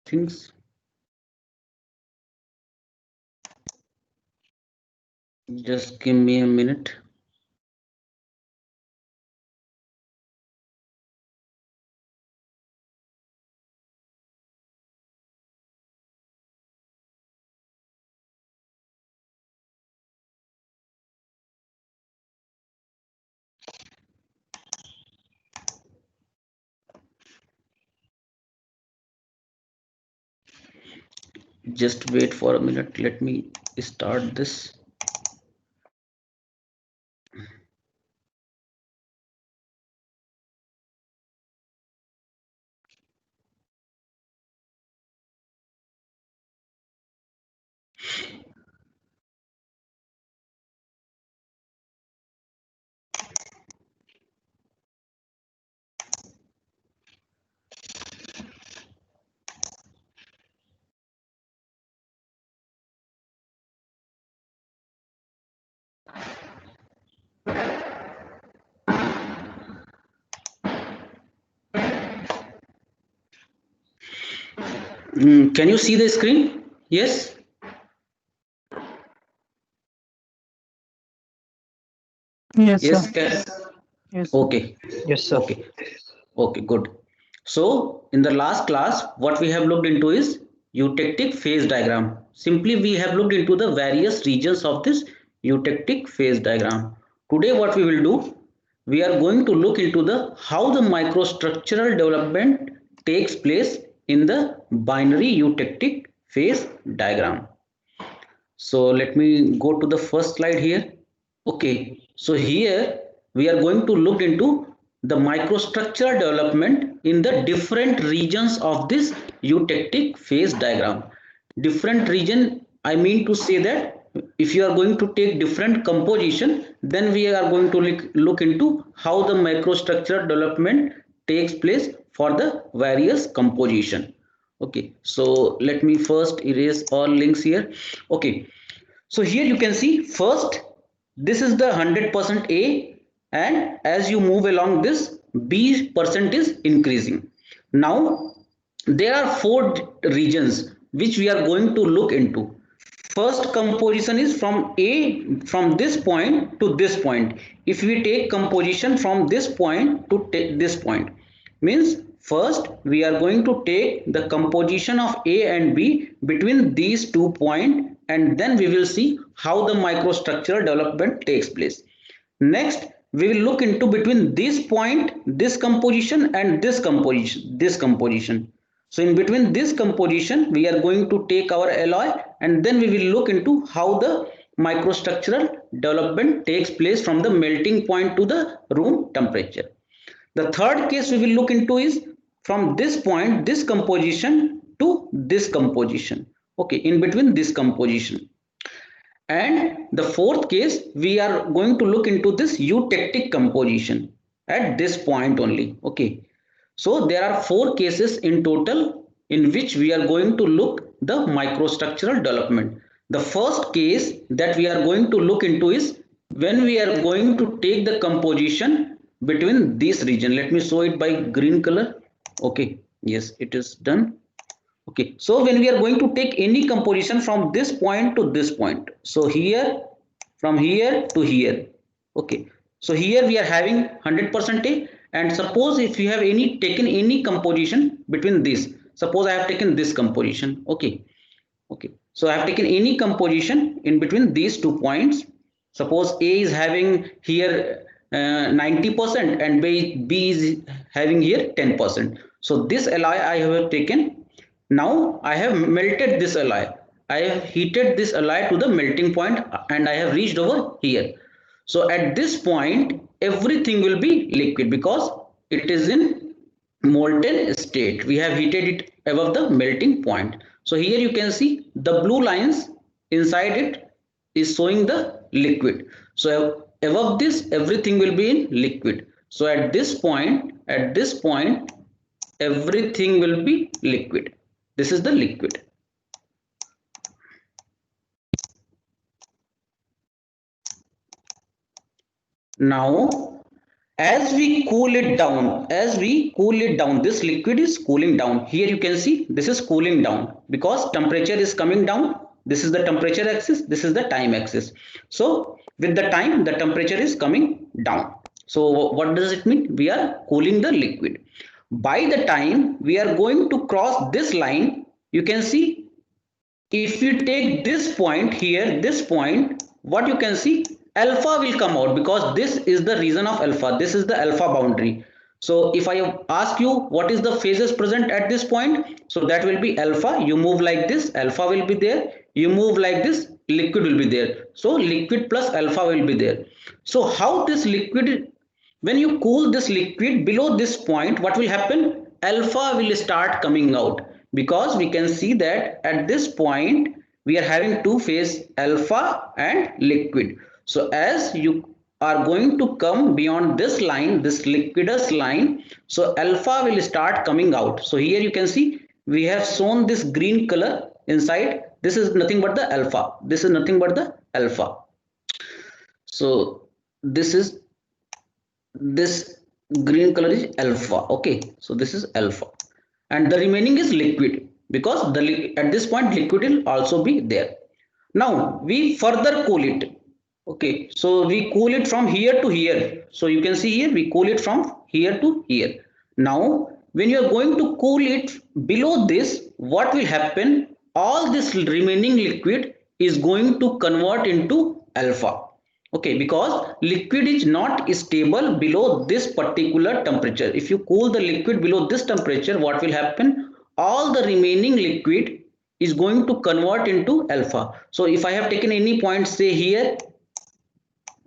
things. Just give me a minute. Just wait for a minute. Let me start this. Can you see the screen? Yes. Yes, sir. Yes. Yes, sir. Okay. Yes, sir. Okay. Okay. Good. So in the last class, what we have looked into is eutectic phase diagram. Simply, we have looked into the various regions of this eutectic phase diagram. Today, what we will do, we are going to look into the how the microstructural development takes place in the binary eutectic phase diagram. So let me go to the first slide here. Okay, so here we are going to look into the microstructural development in the different regions of this eutectic phase diagram. Different region, I mean to say that if you are going to take different composition, then we are going to look into how the microstructural development takes place for the various composition. Okay, so let me first erase all links here. Okay, so here you can see first this is the 100% A, and as you move along this B percent is increasing. Now there are four regions which we are going to look into. First composition is from A, from this point to this point. If we take composition from this point to this point, means first we are going to take the composition of A and B between these 2 points, and then we will see how the microstructural development takes place. Next we will look into between this point, this composition, and this composition. So in between this composition we are going to take our alloy, and then we will look into how the microstructural development takes place from the melting point to the room temperature. The third case we will look into is from this point, this composition to this composition. Okay, in between this composition. And the fourth case, we are going to look into this eutectic composition at this point only. Okay. So there are four cases in total in which we are going to look the microstructural development. The first case that we are going to look into is when we are going to take the composition between this region. Let me show it by green color. Okay. Yes, it is done. Okay, so when we are going to take any composition from this point to this point, so here, from here to here. Okay, so here we are having 100% A, and suppose if you have any taken any composition between this, suppose I have taken this composition. Okay, okay, so I have taken any composition in between these 2 points. Suppose A is having here 90% and B is having here 10%. So this alloy I have taken. Now I have melted this alloy. I have heated this alloy to the melting point, and I have reached over here. So at this point, everything will be liquid because it is in molten state. We have heated it above the melting point. So here you can see the blue lines inside it is showing the liquid. So above this, everything will be in liquid. So at this point, everything will be liquid. This is the liquid. Now As we cool it down, this liquid is cooling down. Here you can see this is cooling down because temperature is coming down. This is the temperature axis, this is the time axis. So with the time, the temperature is coming down. So what does it mean? We are cooling the liquid. By the time we are going to cross this line, you can see if you take this point here, this point, what you can see, alpha will come out because this is the region of alpha. This is the alpha boundary. So if I ask you what is the phases present at this point, so that will be alpha. You move like this, alpha will be there. You move like this, liquid will be there. So liquid plus alpha will be there. So how this liquid, when you cool this liquid below this point, what will happen? Alpha will start coming out because we can see that at this point we are having two phase, alpha and liquid. So as you are going to come beyond this line, this liquidous line, so alpha will start coming out. So here you can see we have shown this green color inside. This is nothing but the alpha. This is nothing but the alpha. So this green color is alpha. Okay, so this is alpha, and the remaining is liquid because at this point liquid will also be there. Now we further cool it. Okay, so we cool it from here to here. So you can see here we cool it from here to here. Now when you are going to cool it below this, what will happen? All this remaining liquid is going to convert into alpha. Okay, because liquid is not stable below this particular temperature. If you cool the liquid below this temperature, what will happen? All the remaining liquid is going to convert into alpha. So if I have taken any point, say here,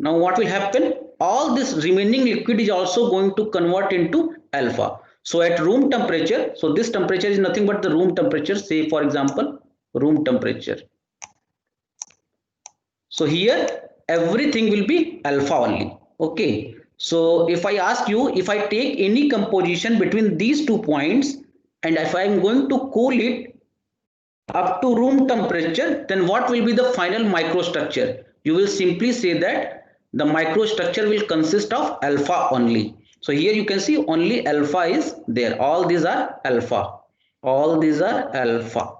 now what will happen? All this remaining liquid is also going to convert into alpha. So at room temperature, so this temperature is nothing but the room temperature, say for example, room temperature. So here everything will be alpha only. Okay. So if I ask you, if I take any composition between these 2 points and if I am going to cool it up to room temperature, then what will be the final microstructure? You will simply say that the microstructure will consist of alpha only. So here you can see only alpha is there. All these are alpha. All these are alpha.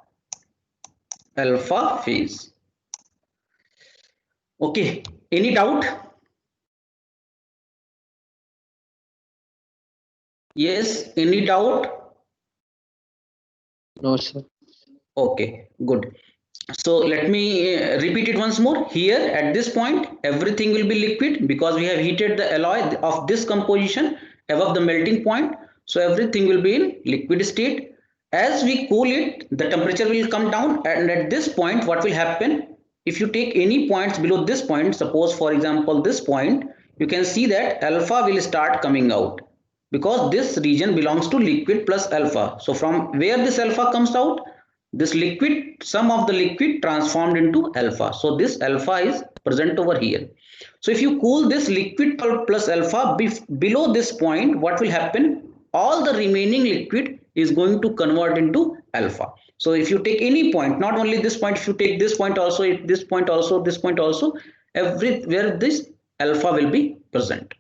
Alpha phase. Okay, any doubt? Yes, any doubt? No, sir. Okay, good. So let me repeat it once more. Here at this point, everything will be liquid because we have heated the alloy of this composition above the melting point. So everything will be in liquid state. As we cool it, the temperature will come down, and at this point, what will happen? If you take any points below this point, suppose for example this point, you can see that alpha will start coming out because this region belongs to liquid plus alpha. So from where this alpha comes out? This liquid, some of the liquid transformed into alpha. So this alpha is present over here. So if you cool this liquid plus alpha below this point, what will happen? All the remaining liquid is going to convert into alpha. So if you take any point, not only this point, if you take this point also, this point also, this point also, everywhere this alpha will be present.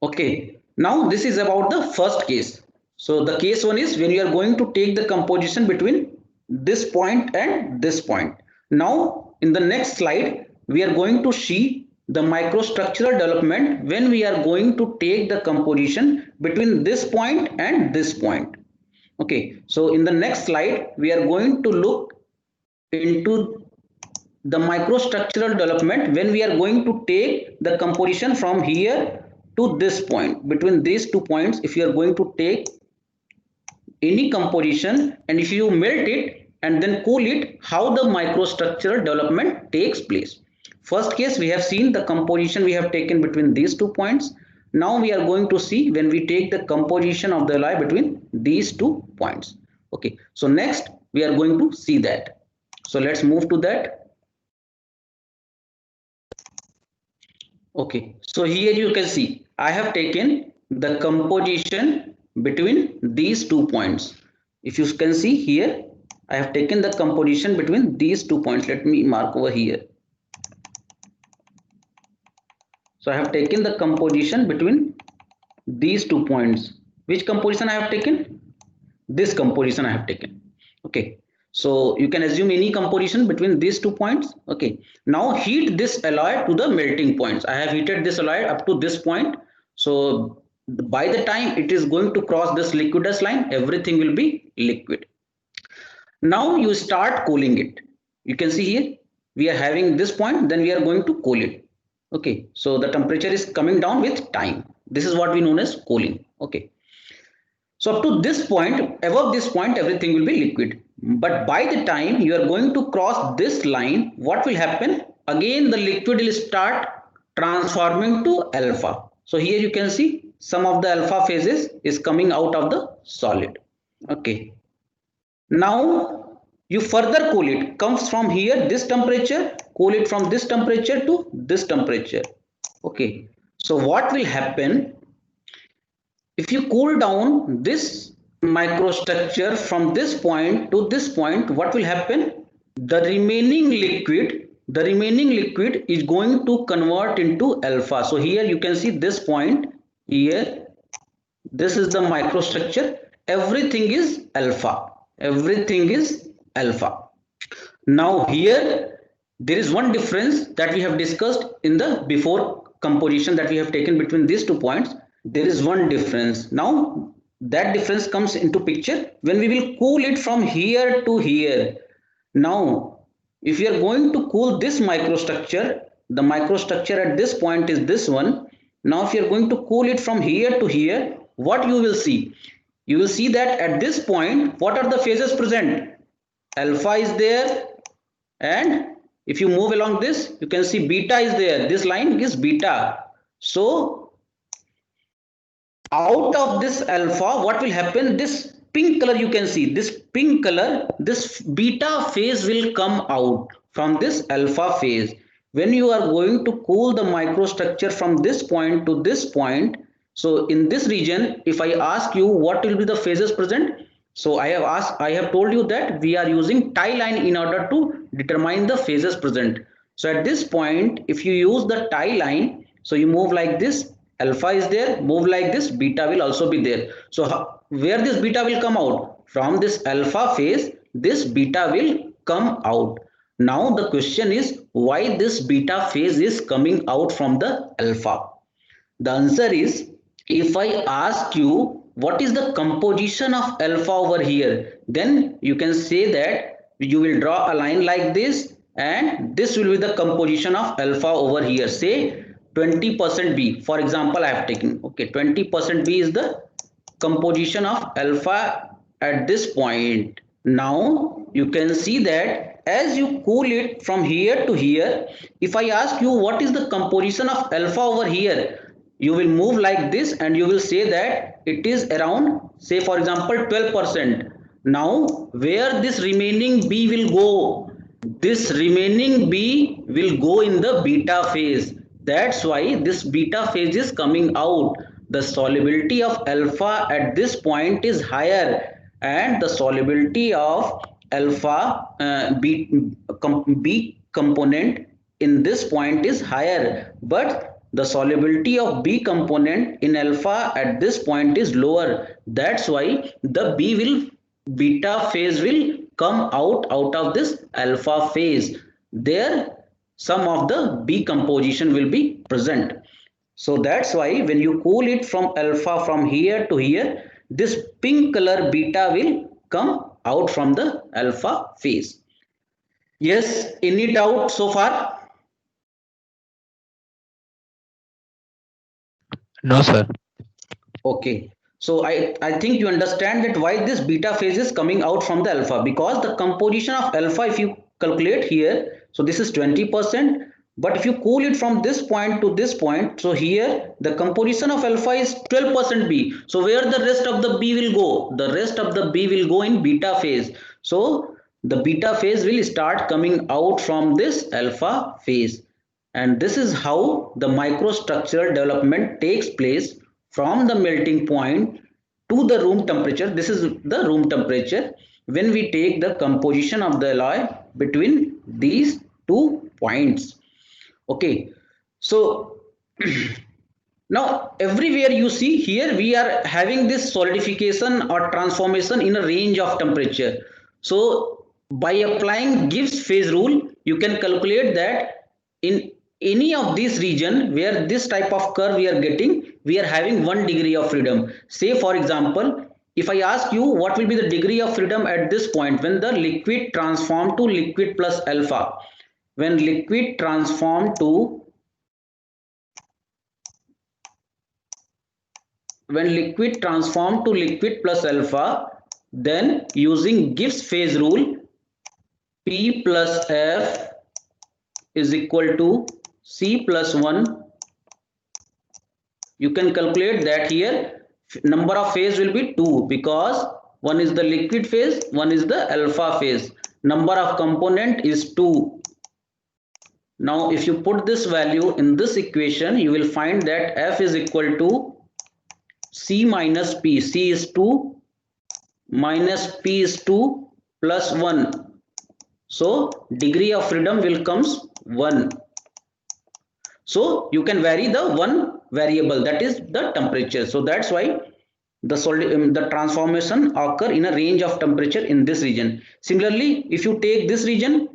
Okay, now this is about the first case. So the case one is when you are going to take the composition between this point and this point. Now in the next slide, we are going to see the microstructural development when we are going to take the composition between this point and this point. Okay, so in the next slide, we are going to look into the microstructural development when we are going to take the composition from here to this point. Between these 2 points, if you are going to take any composition and if you melt it and then cool it, how the microstructural development takes place. First case, we have seen the composition we have taken between these 2 points. Now we are going to see when we take the composition of the alloy between these 2 points. Okay, so next we are going to see that. So let's move to that. Okay, so here you can see I have taken the composition between these 2 points. If you can see here, I have taken the composition between these 2 points. Let me mark over here. So I have taken the composition between these 2 points. Which composition I have taken? This composition I have taken. Okay, so you can assume any composition between these 2 points. Okay, now heat this alloy to the melting points. I have heated this alloy up to this point. So by the time it is going to cross this liquidus line, everything will be liquid. Now you start cooling it. You can see here we are having this point, then we are going to cool it. Okay, so the temperature is coming down with time. This is what we known as cooling. Okay, so up to this point, above this point, everything will be liquid. But by the time you are going to cross this line, what will happen? Again, the liquid will start transforming to alpha. So here you can see some of the alpha phases is coming out of the solid. Okay. Now you further cool it. Comes from here, this temperature, cool it from this temperature to this temperature. Okay. So what will happen? If you cool down this microstructure from this point to this point, what will happen? The remaining liquid is going to convert into alpha. So here you can see this point here. This is the microstructure. Everything is alpha. Everything is alpha. Now here there is one difference that we have discussed in the before composition that we have taken between these 2 points. There is one difference. Now that difference comes into picture when we will cool it from here to here. Now if you are going to cool this microstructure, the microstructure at this point is this one. Now if you are going to cool it from here to here, what you will see? You will see that at this point, what are the phases present? Alpha is there, and if you move along this, you can see beta is there. This line is beta. So out of this alpha, what will happen? This pink color you can see, this pink color, this beta phase will come out from this alpha phase. When you are going to cool the microstructure from this point to this point, so in this region, if I ask you what will be the phases present, so I have told you that we are using tie line in order to determine the phases present. So at this point, if you use the tie line, so you move like this, alpha is there, move like this, beta will also be there. So where this beta will come out? From this alpha phase, this beta will come out. Now the question is, why this beta phase is coming out from the alpha? The answer is, if I ask you what is the composition of alpha over here, then you can say that you will draw a line like this, and this will be the composition of alpha over here. Say 20% B, for example, I have taken. Okay, 20% B is the composition of alpha at this point. Now you can see that as you cool it from here to here, if I ask you what is the composition of alpha over here, you will move like this and you will say that it is around, say for example, 12%. Now where this remaining B will go? This remaining B will go in the beta phase. That's why this beta phase is coming out. The solubility of alpha at this point is higher, and the solubility of alpha B component in this point is higher, but the solubility of B component in alpha at this point is lower. That's why the beta phase will come out of this alpha phase. There some of the B composition will be present. So that's why when you cool it from alpha from here to here, this pink color beta will come out from the alpha phase. Yes, any doubt so far? No, sir. Okay. So I think you understand that why this beta phase is coming out from the alpha, because the composition of alpha, if you calculate here, so this is 20%, but if you cool it from this point to this point, so here the composition of alpha is 12% B. So where the rest of the B will go? The rest of the B will go in beta phase. So the beta phase will start coming out from this alpha phase. And this is how the microstructural development takes place from the melting point to the room temperature. This is the room temperature when we take the composition of the alloy between these 2 points. Okay, so Now everywhere you see here we are having this solidification or transformation in a range of temperature. So by applying Gibbs phase rule, you can calculate that in any of these region where this type of curve we are getting, we are having 1 degree of freedom. Say for example, if I ask you what will be the degree of freedom at this point when the liquid transform to liquid plus alpha, when liquid transform to liquid plus alpha, then using Gibbs phase rule, P plus F is equal to C plus 1. You can calculate that here number of phase will be 2 because one is the liquid phase, one is the alpha phase. Number of component is 2. Now if you put this value in this equation, you will find that F is equal to C minus P. C is 2 minus P is 2 plus 1. So degree of freedom will comes 1. So you can vary the one variable, that is the temperature. So that's why the transformation occur in a range of temperature in this region. Similarly, if you take this region,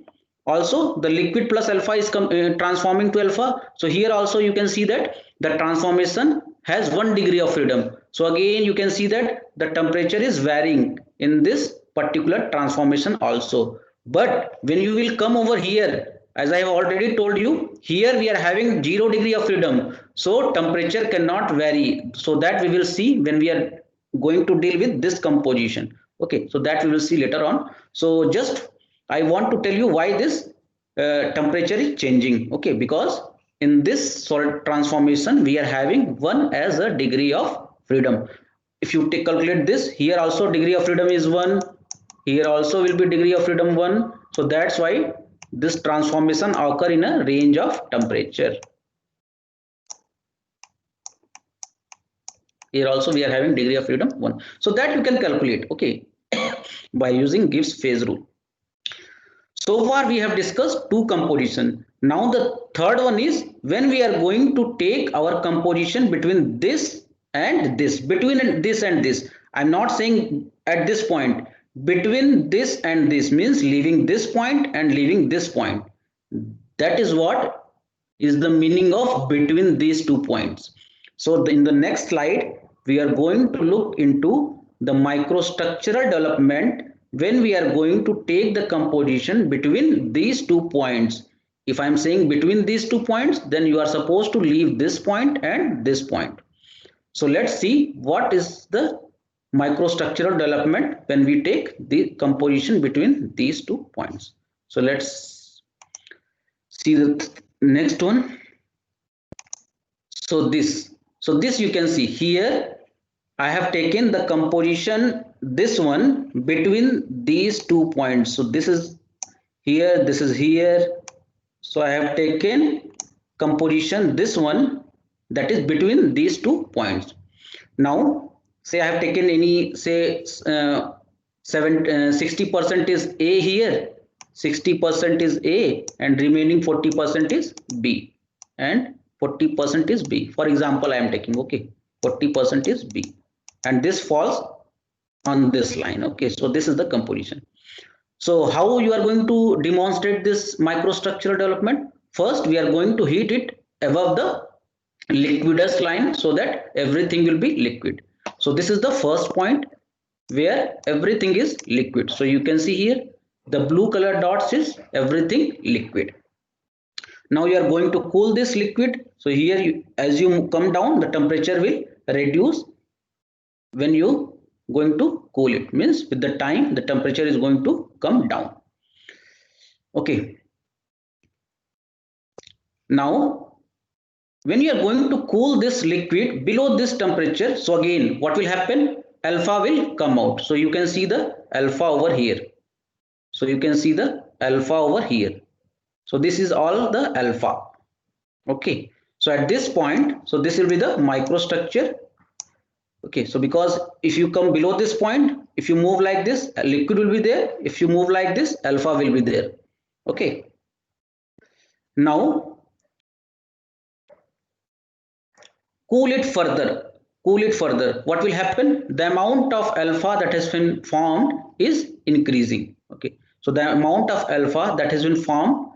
also the liquid plus alpha is transforming to alpha. So here also you can see that the transformation has 1 degree of freedom. So again you can see that the temperature is varying in this particular transformation also. But when you will come over here, as I have already told you, here we are having 0 degree of freedom. So temperature cannot vary. So that we will see when we are going to deal with this composition. Okay, so that we will see later on. So just I want to tell you why this temperature is changing. Okay, because in this solid transformation we are having 1 as a degree of freedom. If you calculate this, here also degree of freedom is 1. Here also will be degree of freedom 1. So that's why this transformation occur in a range of temperature. Here also we are having degree of freedom 1. So that you can calculate, okay, by using Gibbs phase rule. So far we have discussed 2 composition. Now the third one is when we are going to take our composition between this and this, between this and this. I'm not saying at this point, between this and this means leaving this point and leaving this point. That is what is the meaning of between these 2 points. So in the next slide, we are going to look into the microstructural development when we are going to take the composition between these 2 points. If I am saying between these 2 points, then you are supposed to leave this point and this point. So let's see what is the microstructural development when we take the composition between these 2 points. So let's see the next one. So this you can see here I have taken the composition, this one between these 2 points. So this is here, this is here. So I have taken composition, this one, that is between these 2 points. Now say I have taken any, say 60% is A here, 60% is A, and remaining 40% is B, and 40% is B. For example, I am taking, okay, 40% is B, and this falls on this line. Okay, so this is the composition. So how you are going to demonstrate this microstructural development? First, we are going to heat it above the liquidus line so that everything will be liquid. So this is the first point where everything is liquid. So you can see here the blue color dots is everything liquid. Now you are going to cool this liquid. So here as you come down, the temperature will reduce when you going to cool it, means with the time the temperature is going to come down. Okay, now when you are going to cool this liquid below this temperature, so again what will happen, alpha will come out. So you can see the alpha over here. So you can see the alpha over here. So this is all the alpha. Okay, so at this point, so this will be the microstructure. Okay, so because if you come below this point, if you move like this, a liquid will be there. If you move like this, alpha will be there. Okay, now cool it further, what will happen? The amount of alpha that has been formed is increasing. Okay, so the amount of alpha that has been formed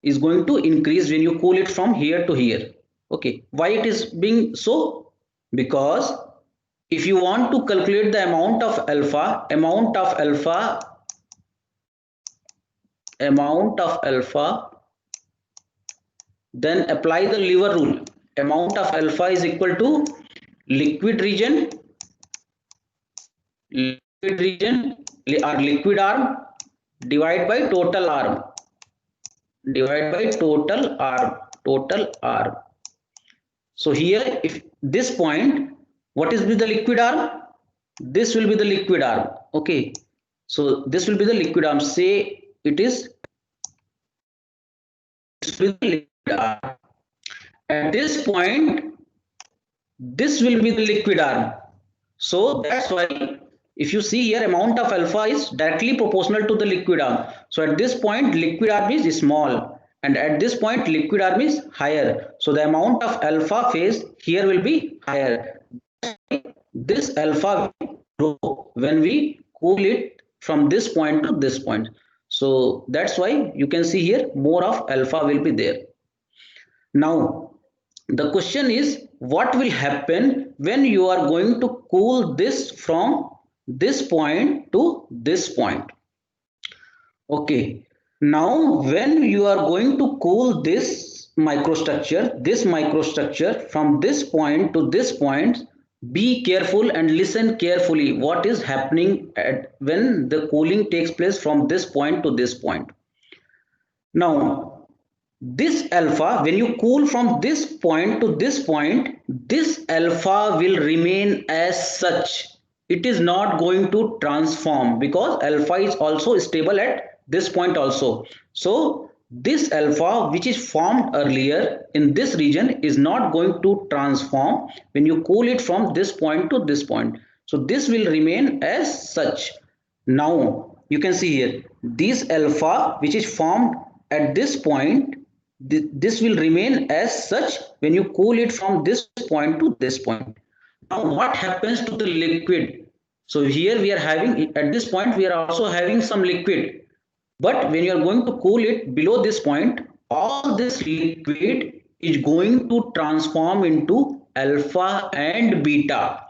is going to increase when you cool it from here to here. Okay, why it is being so? Because if you want to calculate the amount of alpha, then apply the lever rule. Amount of alpha is equal to liquid region or liquid arm divided by total arm, total arm. So here, if this point, what is the liquid arm? This will be the liquid arm. Okay, so this will be the liquid arm. Say it is the liquid arm. At this point, this will be the liquid arm. So that's why if you see here, amount of alpha is directly proportional to the liquid arm. So at this point, liquid arm is small, and at this point, liquid arm is higher. So the amount of alpha phase here will be higher. This alpha will grow when we cool it from this point to this point. So that's why you can see here more of alpha will be there. Now the question is, what will happen when you are going to cool this from this point to this point? Okay, now when you are going to cool this microstructure from this point to this point, be careful and listen carefully what is happening when the cooling takes place from this point to this point. Now this alpha, when you cool from this point to this point, this alpha will remain as such. It is not going to transform because alpha is also stable at this point also. So this alpha which is formed earlier in this region is not going to transform when you cool it from this point to this point. So this will remain as such. Now you can see here, this alpha which is formed at this point, this will remain as such when you cool it from this point to this point. Now what happens to the liquid? So here we are having, at this point we are also having some liquid, but when you are going to cool it below this point, all this liquid is going to transform into alpha and beta.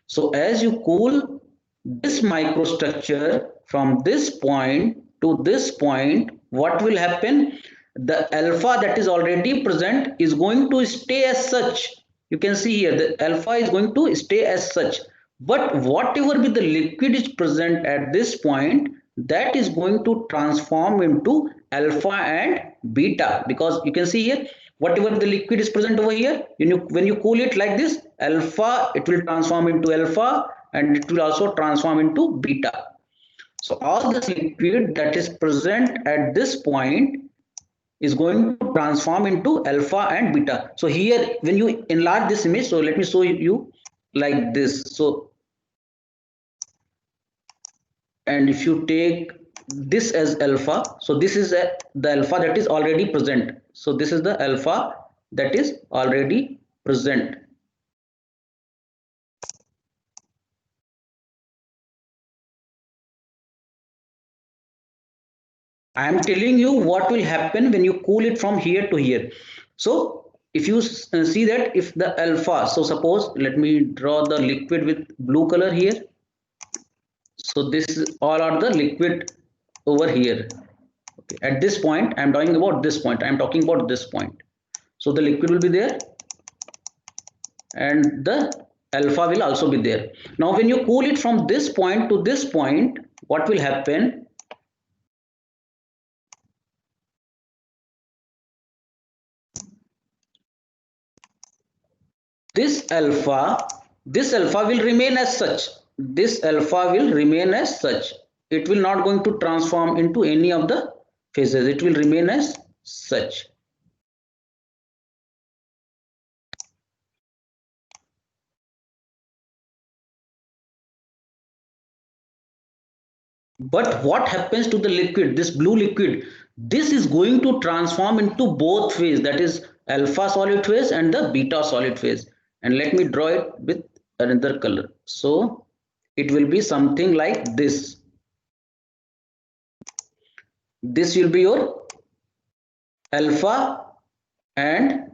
So as you cool this microstructure from this point to this point, what will happen? The alpha that is already present is going to stay as such. You can see here the alpha is going to stay as such, but whatever be the liquid is present at this point, that is going to transform into alpha and beta, because you can see here whatever the liquid is present over here, when you cool it like this, alpha, it will transform into alpha and it will also transform into beta. So all this liquid that is present at this point is going to transform into alpha and beta. So here when you enlarge this image, so let me show you like this. So, and if you take this as alpha, so this is the alpha that is already present. So this is the alpha that is already present. I am telling you what will happen when you cool it from here to here. So if you see that if the alpha, so suppose let me draw the liquid with blue color here. So this is all are the liquid over here. Okay, at this point I am talking about this point. I am talking about this point. So the liquid will be there and the alpha will also be there. Now when you cool it from this point to this point, what will happen? This alpha will remain as such. This alpha will remain as such. It will not going to transform into any of the phases. It will remain as such. But what happens to the liquid, this blue liquid? This is going to transform into both phase, that is alpha solid phase and the beta solid phase. and let me draw it with another color. So it will be something like this. This will be your alpha and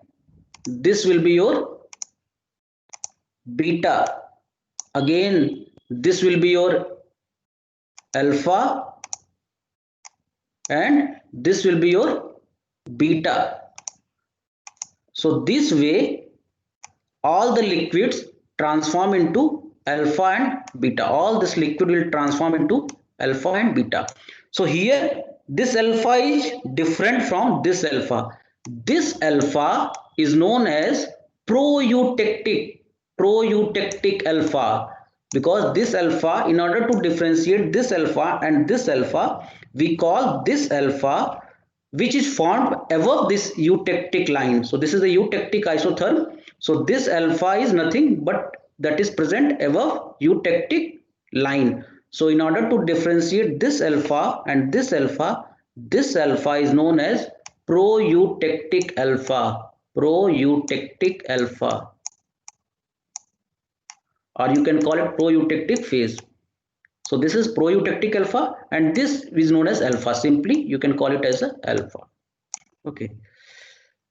this will be your beta. Again, this will be your alpha and this will be your beta. So this way all the liquids transform into alpha and beta. All this liquid will transform into alpha and beta. So here this alpha is different from this alpha. This alpha is known as proeutectic alpha, because this alpha, in order to differentiate this alpha and this alpha, we call this alpha which is formed above this eutectic line. So this is the eutectic isotherm. So this alpha is nothing but that is present above eutectic line. So in order to differentiate this alpha and this alpha is known as proeutectic alpha. Proeutectic alpha, or you can call it proeutectic phase. So this is proeutectic alpha and this is known as alpha. Simply you can call it as a alpha. Okay.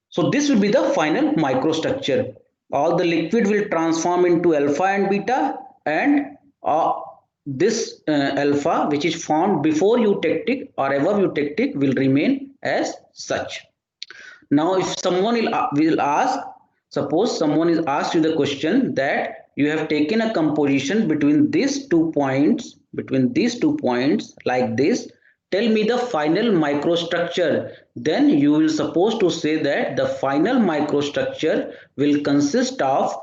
So this will be the final microstructure. All the liquid will transform into alpha and beta, and this alpha which is formed before eutectic or above eutectic will remain as such. Now if someone will ask, suppose someone is asked you the question that you have taken a composition between these 2 points, like this, tell me the final microstructure, then you will supposed to say that the final microstructure will consist of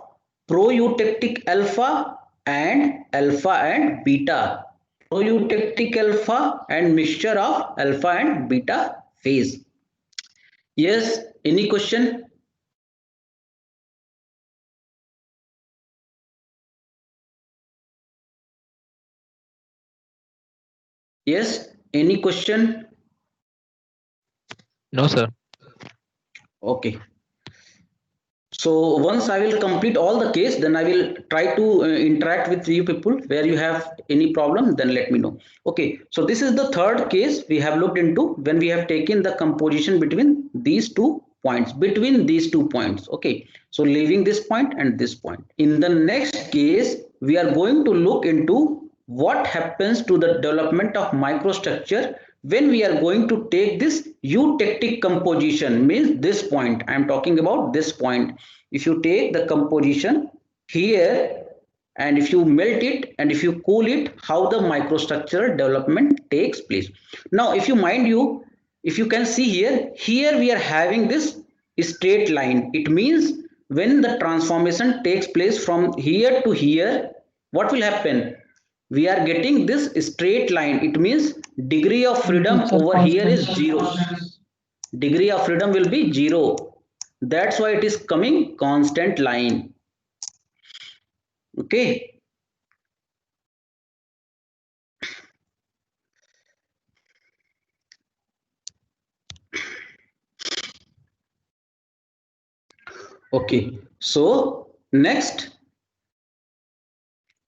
proeutectic alpha and beta. Proeutectic alpha and mixture of alpha and beta phase. Yes, any question? Yes, any question? No, sir. Okay. So once I will complete all the case, then I will try to interact with you people. Where you have any problem, then let me know. Okay, so this is the third case we have looked into when we have taken the composition between these 2 points, Okay, so leaving this point and this point. In the next case, we are going to look into what happens to the development of microstructure when we are going to take this eutectic composition, means this point. I am talking about this point. If you take the composition here and if you melt it and if you cool it, how the microstructural development takes place. Now if you can see here we are having this straight line. It means when the transformation takes place from here to here, what will happen? We are getting this straight line. It means degree of freedom over here is 0. Degree of freedom will be 0. That's why it is coming constant line. Okay. Okay, so next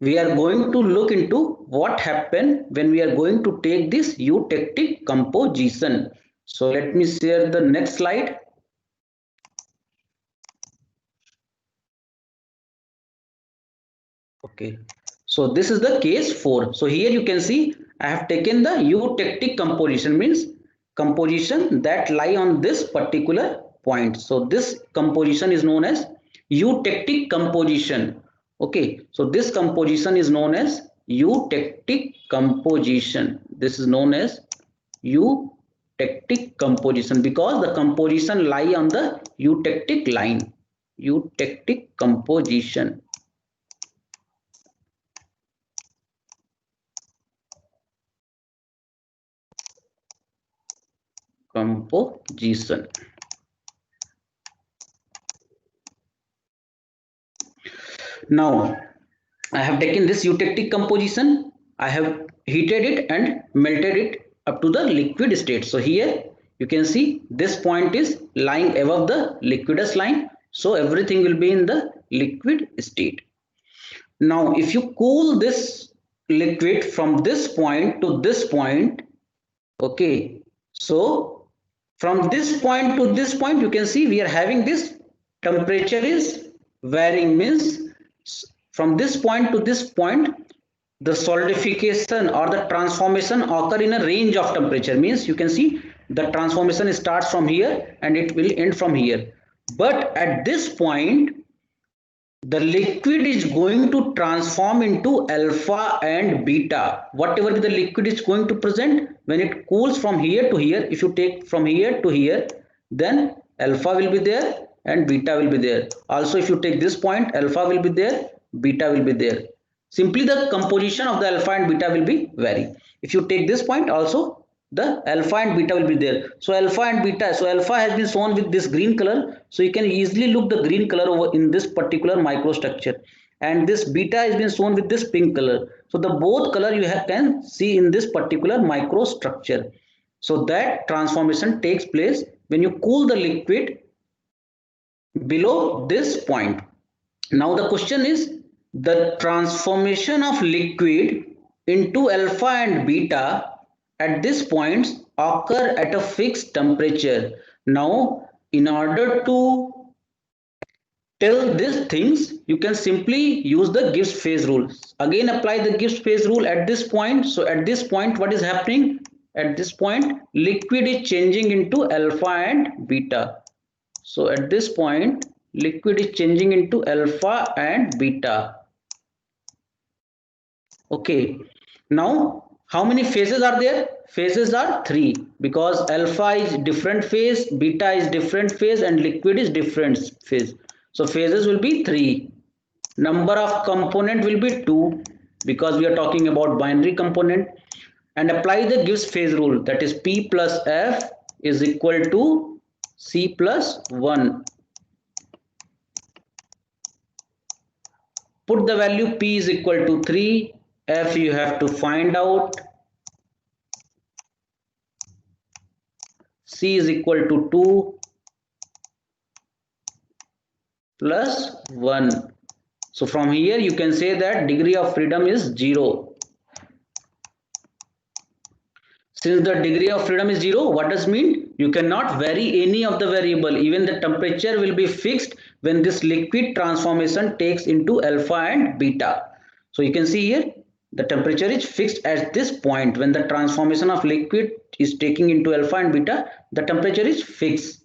we are going to look into what happen when we are going to take this eutectic composition. So let me share the next slide. Okay, so this is the case 4. So here you can see I have taken the eutectic composition, means composition that lie on this particular point. So this composition is known as eutectic composition. Okay, so this composition is known as eutectic composition. This is known as eutectic composition because the composition lie on the eutectic line. Eutectic composition. Composition. Now I have taken this eutectic composition, I have heated it and melted it up to the liquid state. So here you can see this point is lying above the liquidus line. So everything will be in the liquid state. Now, if you cool this liquid from this point to this point, okay, so from this point to this point, you can see we are having this temperature is varying, means from this point to this point, the solidification or the transformation occur in a range of temperature, means you can see the transformation starts from here and it will end from here. But at this point, the liquid is going to transform into alpha and beta. Whatever the liquid is going to present, when it cools from here to here, if you take from here to here, then alpha will be there and beta will be there. Also, if you take this point, alpha will be there, beta will be there. Simply the composition of the alpha and beta will be vary. If you take this point also, the alpha and beta will be there. So alpha and beta, so alpha has been shown with this green color, so you can easily look the green color over in this particular microstructure, and this beta has been shown with this pink color. So the both color you can see in this particular microstructure. So that transformation takes place when you cool the liquid below this point. Now the question is, the transformation of liquid into alpha and beta at this point occur at a fixed temperature. Now, in order to tell these things, you can simply use the Gibbs phase rule. Again, apply the Gibbs phase rule at this point. So at this point, what is happening? At this point, liquid is changing into alpha and beta. So at this point, liquid is changing into alpha and beta. Okay. Now, how many phases are there? Phases are 3, because alpha is different phase, beta is different phase, and liquid is different phase. So phases will be 3. Number of component will be 2, because we are talking about binary component. And apply the Gibbs phase rule, that is P plus F is equal to C plus 1. Put the value P is equal to 3, F you have to find out, C is equal to 2 plus 1. So from here you can say that degree of freedom is 0. Since the degree of freedom is 0, what does mean? You cannot vary any of the variable. Even the temperature will be fixed when this liquid transformation takes into alpha and beta. So you can see here, the temperature is fixed at this point. When the transformation of liquid is taking into alpha and beta, the temperature is fixed.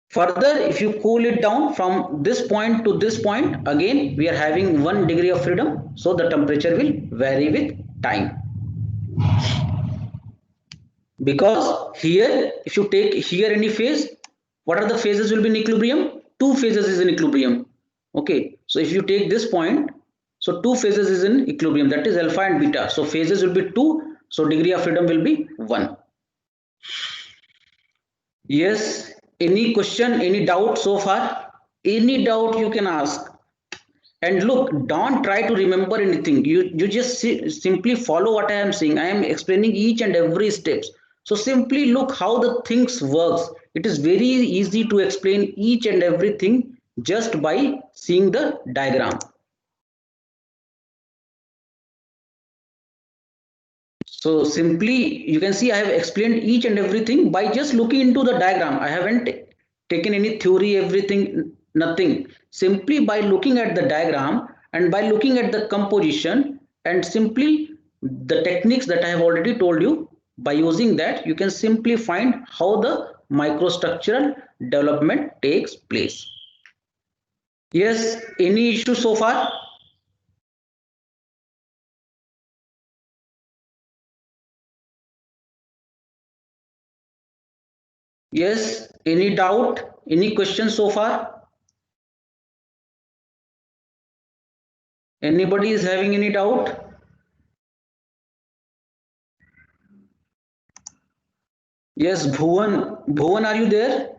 Further, if you cool it down from this point to this point, again we are having 1 degree of freedom. So the temperature will vary with time. Because here, if you take here any phase, what are the phases will be in equilibrium? 2 phases is in equilibrium. Okay, so if you take this point, so 2 phases is in equilibrium, that is alpha and beta. So phases will be 2, so degree of freedom will be 1. Yes, any question, any doubt so far? Any doubt you can ask. And look, don't try to remember anything. You just simply follow what I am saying. I am explaining each and every steps. So simply look how the things works. It is very easy to explain each and everything just by seeing the diagram. So simply you can see I have explained each and everything by just looking into the diagram. I haven't taken any theory, everything, nothing. Simply by looking at the diagram and by looking at the composition and simply the techniques that I have already told you, by using that you can simply find how the microstructural development takes place. Yes, any issue so far? Yes, any doubt, any question so far? Anybody is having any doubt? Yes, Bhuvan. Bhuvan, are you there?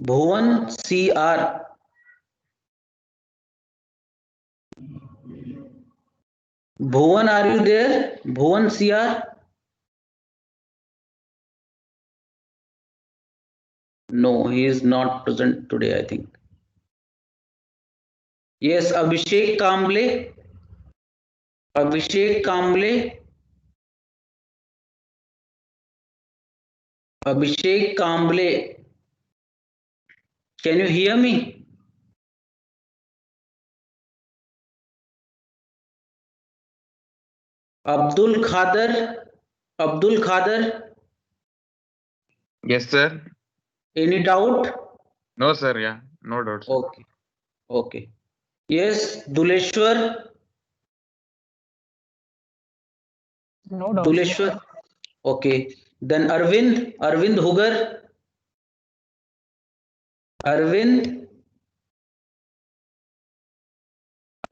Bhuvan CR. Bhuvan, are you there? Bhuvan CR. No, he is not present today, I think. Yes, Abhishek Kamble. Abhishek Kamble. Abhishek Kamble. Can you hear me? Abdul Khader. Abdul Khader. Yes, sir. Any doubt? No, sir. Yeah, no doubt, sir. Okay. Okay. Yes, Duleshwar. No doubt. Duleshwar. Okay. Then Arvind. Arvind Hugar. Arvind.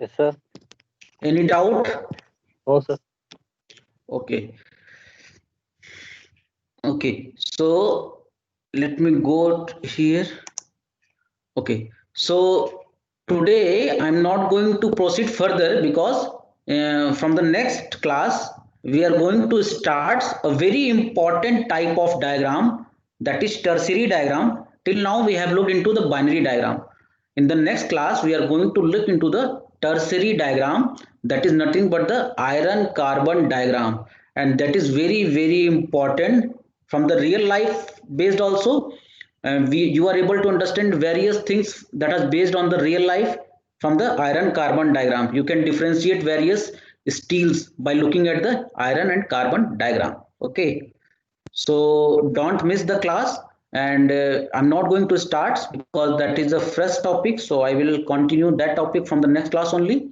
Yes, sir. Any doubt? No, sir. Okay. Okay. So let me go here. Okay. So today I'm not going to proceed further because from the next class we are going to start a very important type of diagram, that is tertiary diagram. Till now we have looked into the binary diagram. In the next class we are going to look into the tertiary diagram, that is nothing but the iron carbon diagram, and that is very important from the real life based also. You are able to understand various things that are based on the real life from the iron carbon diagram. You can differentiate various steels by looking at the iron and carbon diagram. Okay, so don't miss the class, and I'm not going to start because that is a fresh topic, so I will continue that topic from the next class only.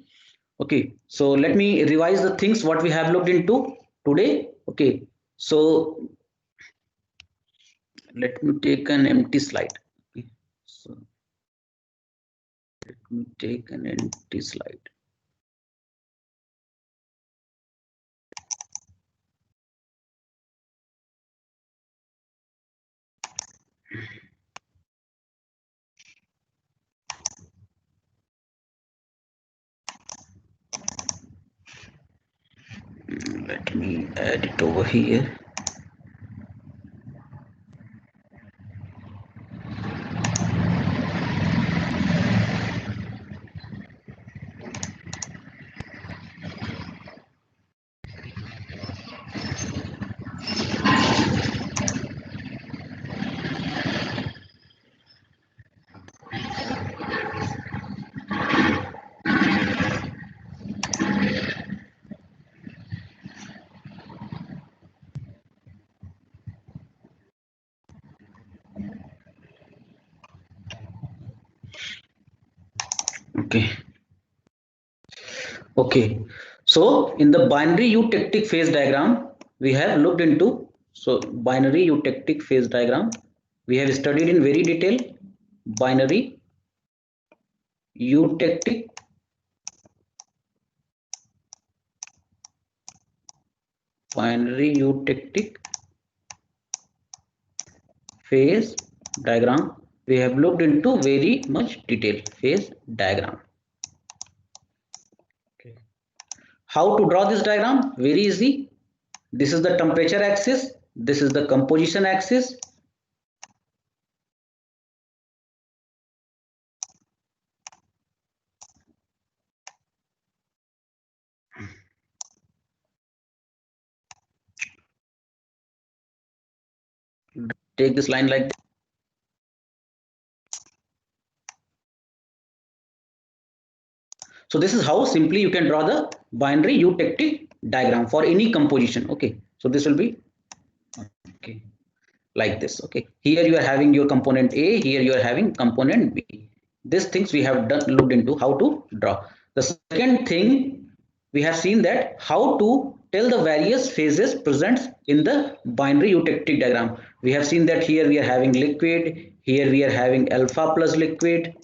Okay, so let me revise the things what we have looked into today. Okay, so let me take an empty slide. Okay, so let me take an empty slide. Let me add it over here. Okay. Okay, so in the binary eutectic phase diagram, we have looked into, so binary eutectic phase diagram, we have studied in very detail binary eutectic phase diagram. We have looked into very much detail phase diagram. Okay. How to draw this diagram? Very easy. This is the temperature axis. This is the composition axis. Take this line like this. So this is how simply you can draw the binary eutectic diagram for any composition. Okay, so this will be okay like this. Okay, here you are having your component A, here you are having component B. These things we have done looked into how to draw. The second thing we have seen that how to tell the various phases present in the binary eutectic diagram. We have seen that here we are having liquid, here we are having alpha plus liquid,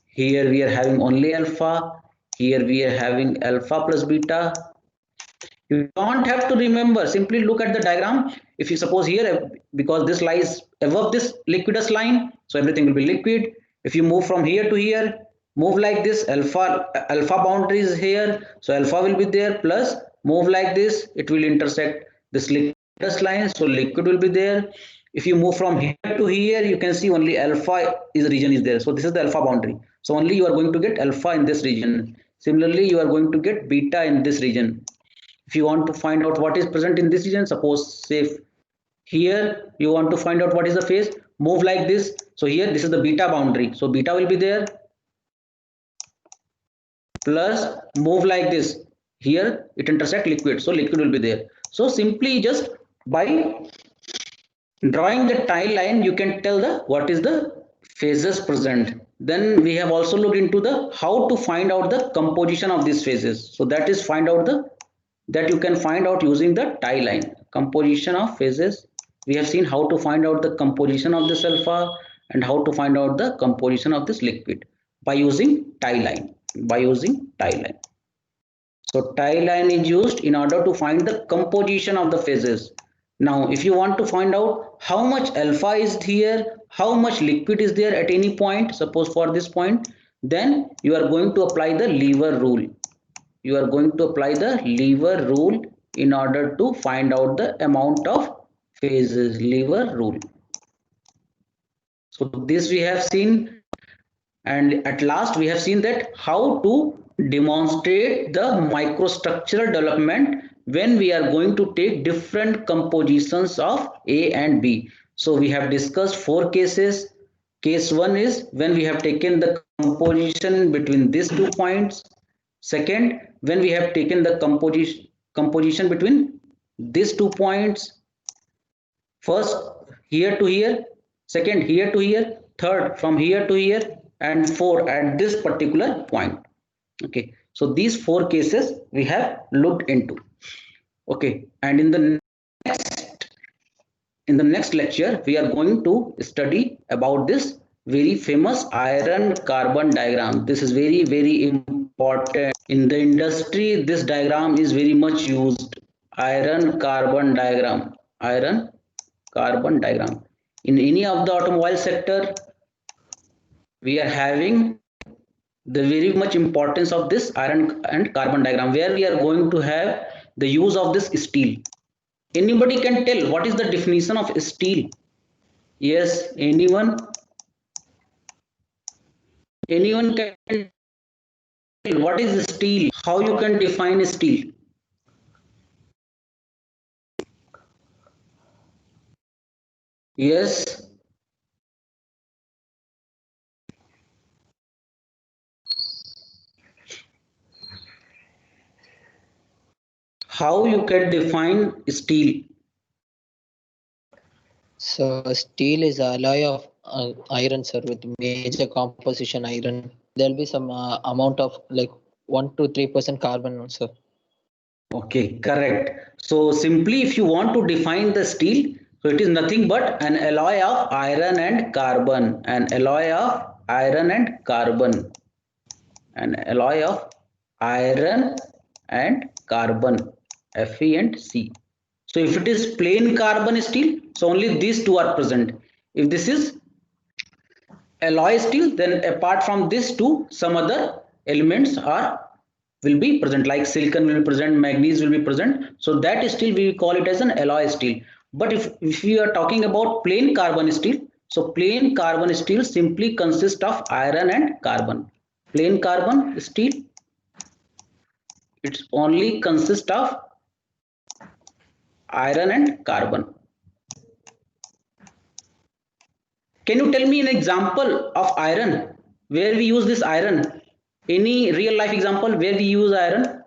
here we are having only alpha, here we are having alpha plus beta. You don't have to remember, simply look at the diagram. If you suppose here, because this lies above this liquidus line, so everything will be liquid. If you move from here to here, move like this, alpha boundary is here, so alpha will be there, plus move like this, it will intersect this liquidus line, so liquid will be there. If you move from here to here, you can see only alpha region is there. So this is the alpha boundary. So only you are going to get alpha in this region. Similarly, you are going to get beta in this region. If you want to find out what is present in this region, suppose say here you want to find out what is the phase, move like this. So here this is the beta boundary. So beta will be there, plus move like this. Here it intersect liquid. So liquid will be there. So simply just by drawing the tile line, you can tell the what is the phases present. Then we have also looked into the how to find out the composition of these phases. So that is find out the that you can find out using the tile line. Composition of phases. We have seen how to find out the composition of this alpha and how to find out the composition of this liquid by using tile line. By using tile line. So tile line is used in order to find the composition of the phases. Now, if you want to find out how much alpha is here, how much liquid is there at any point, suppose for this point, then you are going to apply the lever rule. You are going to apply the lever rule in order to find out the amount of phases. Lever rule. So this we have seen, and at last we have seen that how to demonstrate the microstructural development when we are going to take different compositions of A and B. So we have discussed 4 cases. Case 1 is when we have taken the composition between these 2 points. Second, when we have taken the composition between these 2 points. First, here to here. Second, here to here. Third, from here to here. And 4 at this particular point. Okay, so these 4 cases we have looked into. Okay, and in the next lecture we are going to study about this very famous iron carbon diagram. This is very important in the industry. This diagram is very much used. Iron carbon diagram. Iron carbon diagram. In any of the automobile sector, we are having the very much importance of this iron and carbon diagram, where we are going to have the use of this steel. Anybody can tell what is the definition of steel? Yes, anyone? Anyone can tell what is steel? How you can define steel? Yes. How you can define steel? So steel is a alloy of iron, sir, with major composition iron. There'll be some amount of like 1 to 3% carbon also. Okay, correct. So simply if you want to define the steel, so it is nothing but an alloy of iron and carbon. An alloy of iron and carbon. An alloy of iron and carbon. Fe and C. So if it is plain carbon steel, so only these two are present. If this is alloy steel, then apart from this two, some other elements will be present, like silicon will be present, manganese will be present. So that steel we call it as an alloy steel. But if we are talking about plain carbon steel, so plain carbon steel simply consists of iron and carbon. Plain carbon steel, it only consists of iron and carbon. Can you tell me an example of iron where we use this iron? Any real life example where we use iron?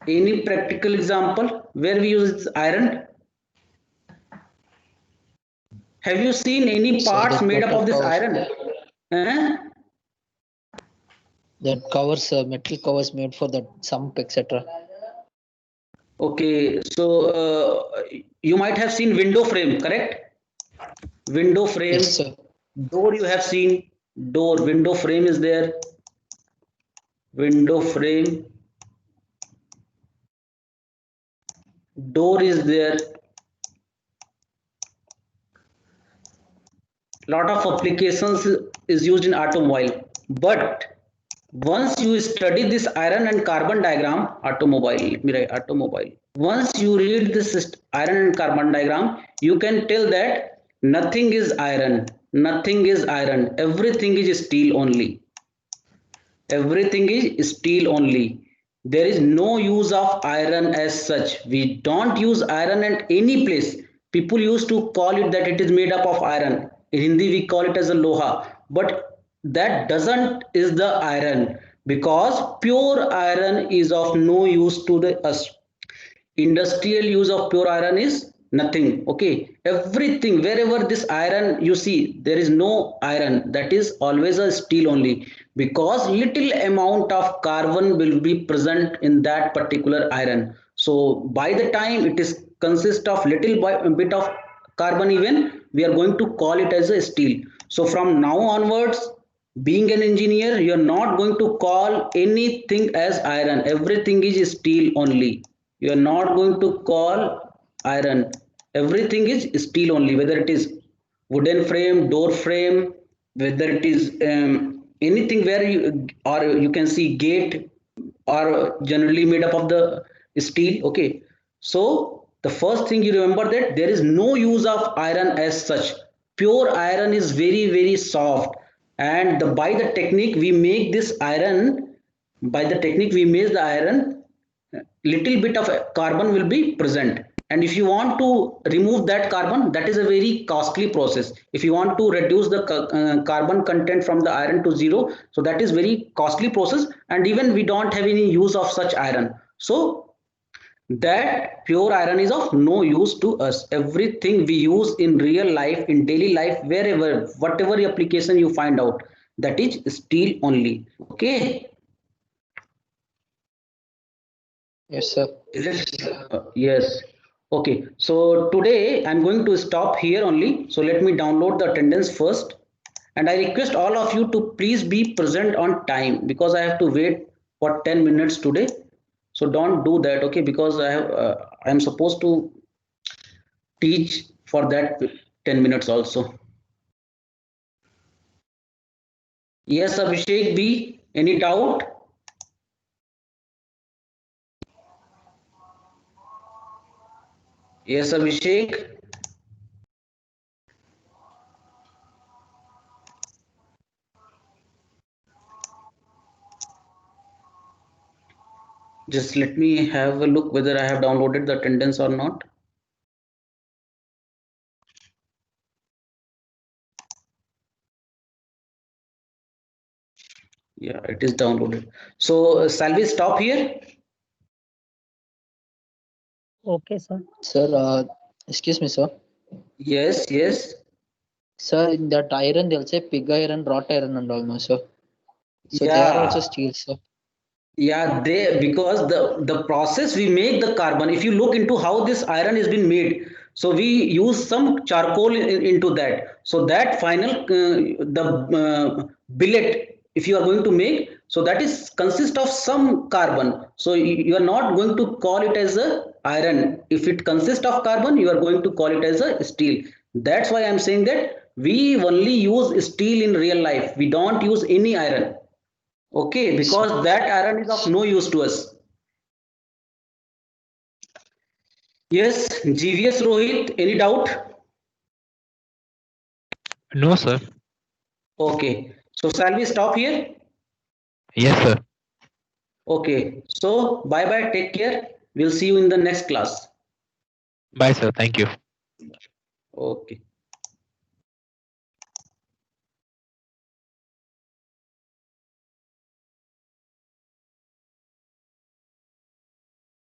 Any practical example where we use iron? Have you seen any parts made up of this iron? That covers metal covers made for the sump, etc. Okay, so you might have seen window frame, correct? Window frame. Yes, sir. Door you have seen. Door, window frame is there. Window frame. Door is there. Lot of applications is used in automobile, but Once you study this iron and carbon diagram, automobile. Once you read this iron and carbon diagram, you can tell that nothing is iron. Nothing is iron. Everything is steel only. Everything is steel only. There is no use of iron as such. We don't use iron at any place. People used to call it that it is made up of iron. In Hindi, we call it as a loha. But that doesn't is the iron, because pure iron is of no use to us. Industrial use of pure iron is nothing. Okay, everything wherever this iron you see, there is no iron, that is always a steel only, because little amount of carbon will be present in that particular iron. So by the time it is consist of little bit of carbon, even we are going to call it as a steel. So from now onwards, being an engineer, you are not going to call anything as iron. Everything is steel only. You are not going to call iron. Everything is steel only, whether it is wooden frame, door frame, whether it is anything where you, or you can see gate, are generally made up of the steel. Okay, so the first thing you remember that there is no use of iron as such. Pure iron is very soft, and by the technique we make this iron, by the technique we make the iron, little bit of carbon will be present, and if you want to remove that carbon, that is a very costly process. If you want to reduce the carbon content from the iron to zero, so that is very costly process, and even we don't have any use of such iron. So that pure iron is of no use to us. Everything we use in real life, in daily life, wherever, whatever application you find out, that is steel only. Okay. Yes, sir. Is it? Yes. Okay. So today I'm going to stop here only. So let me download the attendance first. And I request all of you to please be present on time, because I have to wait for 10 minutes today. So don't do that, okay? Because I am supposed to teach for that 10 minutes also. Yes, Abhishek B. Any doubt? Yes, Abhishek. Just let me have a look whether I have downloaded the attendance or not. Yeah, it is downloaded. So shall we stop here? Okay, sir. Sir, excuse me, sir. Yes. Sir, in that iron, they'll say pig iron, wrought iron, and all, no, sir. So they are Yeah. also steel, sir. Yeah, because the process we make the carbon, if you look into how this iron has been made, so we use some charcoal into that. So that final the billet, if you are going to make, so that is consist of some carbon. So you are not going to call it as a iron. If it consists of carbon, you are going to call it as a steel. That's why I'm saying that we only use steel in real life. We don't use any iron. Okay, because that iron is of no use to us. Yes, GVS Rohit, any doubt? No, sir. Okay, so shall we stop here? Yes, sir. Okay, so bye bye, take care. We'll see you in the next class. Bye, sir. Thank you. Okay.